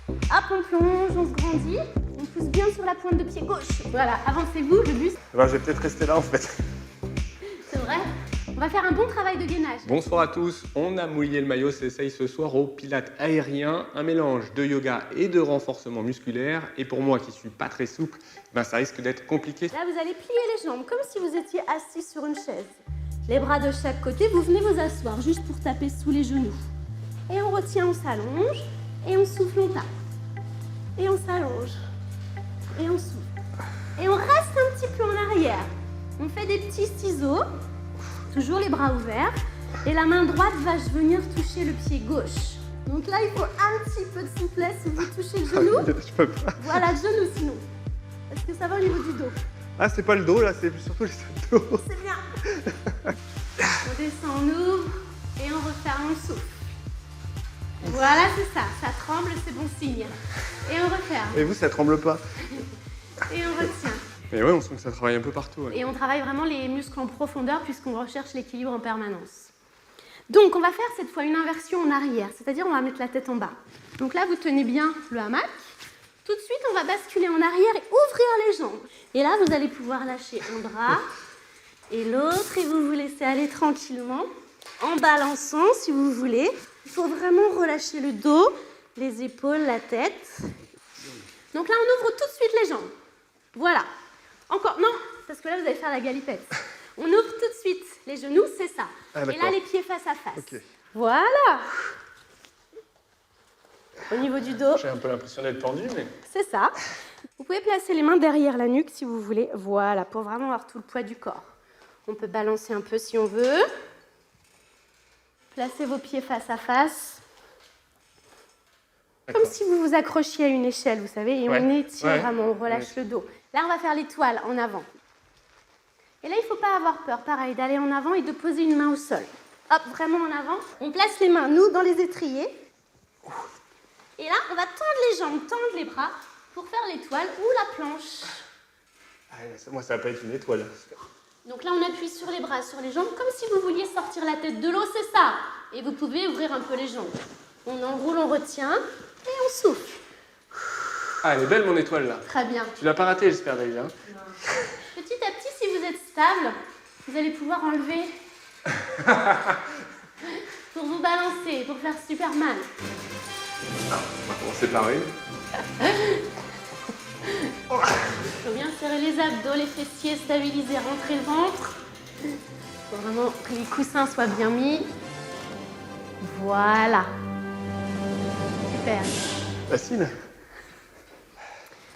Hop, on plonge, on se grandit. On pousse bien sur la pointe de pied gauche. Voilà, avancez-vous, le buste. Ben, je vais peut-être rester là en fait. C'est vrai. On va faire un bon travail de gainage. Bonsoir à tous, on a mouillé le maillot, s'essaye ce soir au pilates aérien, un mélange de yoga et de renforcement musculaire. Et pour moi qui suis pas très souple, ben ça risque d'être compliqué. Là, vous allez plier les jambes comme si vous étiez assis sur une chaise. Les bras de chaque côté, vous venez vous asseoir juste pour taper sous les genoux. Et on retient, on s'allonge. Et on souffle, on tape. Et on s'allonge. Et on souffle. Et on reste un petit peu en arrière. On fait des petits ciseaux. Toujours les bras ouverts. Et la main droite va venir toucher le pied gauche. Donc là, il faut un petit peu de souplesse si vous touchez le genou. Je peux pas. Voilà, le genou sinon. Est-ce que ça va au niveau du dos? Ah, c'est pas le dos là, c'est surtout les abdos. C'est bien. On descend, on ouvre et on referme, on souffle. Voilà, c'est ça. Ça tremble, c'est bon signe. Et on referme. Et vous, ça tremble pas? Et on retient. Mais ouais, on sent que ça travaille un peu partout. Ouais. Et on travaille vraiment les muscles en profondeur puisqu'on recherche l'équilibre en permanence. Donc, on va faire cette fois une inversion en arrière, c'est-à-dire on va mettre la tête en bas. Donc là, vous tenez bien le hamac. Tout de suite, on va basculer en arrière et ouvrir les jambes. Et là, vous allez pouvoir lâcher un bras et l'autre et vous vous laissez aller tranquillement en balançant si vous voulez. Il faut vraiment relâcher le dos, les épaules, la tête. Donc là, on ouvre tout de suite les jambes. Voilà. Encore, non, parce que là, vous allez faire la galipette. On ouvre tout de suite les genoux, c'est ça. Ah, et là, les pieds face à face. Okay. Voilà. Au niveau du dos. J'ai un peu l'impression d'être pendu, mais... C'est ça. Vous pouvez placer les mains derrière la nuque si vous voulez. Voilà, pour vraiment avoir tout le poids du corps. On peut balancer un peu si on veut. Placez vos pieds face à face. Comme si vous vous accrochiez à une échelle, vous savez, et on étire vraiment, on relâche le dos. Là, on va faire l'étoile en avant. Et là, il ne faut pas avoir peur, pareil, d'aller en avant et de poser une main au sol. Hop, vraiment en avant. On place les mains, nous, dans les étriers. Et là, on va tendre les jambes, tendre les bras pour faire l'étoile ou la planche. Ah, moi, ça va pas être une étoile. Donc là, on appuie sur les bras, sur les jambes, comme si vous vouliez sortir la tête de l'eau, c'est ça. Et vous pouvez ouvrir un peu les jambes. On enroule, on retient et on souffle. Ah, elle est belle mon étoile là. Très bien. Tu l'as pas ratée, j'espère déjà. Petit à petit, si vous êtes stable, vous allez pouvoir enlever pour vous balancer, pour faire super mal. Ah, on va commencer par une. Il faut bien serrer les abdos, les fessiers, stabiliser, rentrer le ventre. Il faut vraiment que les coussins soient bien mis. Voilà. Super. Facile.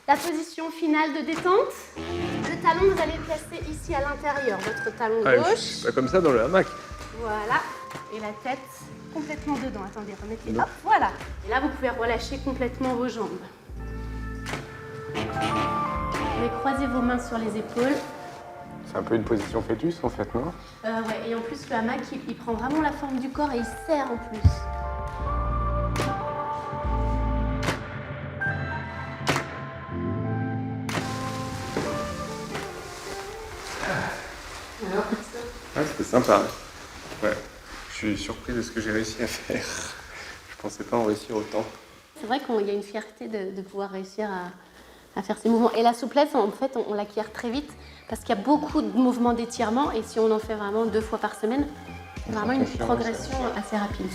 La position finale de détente. Le talon, vous allez le placer ici à l'intérieur, votre talon gauche. Pas comme ça dans le hamac. Voilà. Et la tête complètement dedans. Attendez, remettez. Hop, voilà. Et là, vous pouvez relâcher complètement vos jambes. Vous pouvez croiser vos mains sur les épaules. C'est un peu une position fœtus en fait, non? Ouais, et en plus, le hamac, il prend vraiment la forme du corps et il serre en plus. Ouais, c'était sympa. Ouais. Je suis surpris de ce que j'ai réussi à faire. Je pensais pas en réussir autant. C'est vrai qu'il y a une fierté de pouvoir réussir à faire ces mouvements. Et la souplesse, en fait, on l'acquiert très vite parce qu'il y a beaucoup de mouvements d'étirement et si on en fait vraiment 2 fois par semaine, c'est vraiment une progression assez rapide.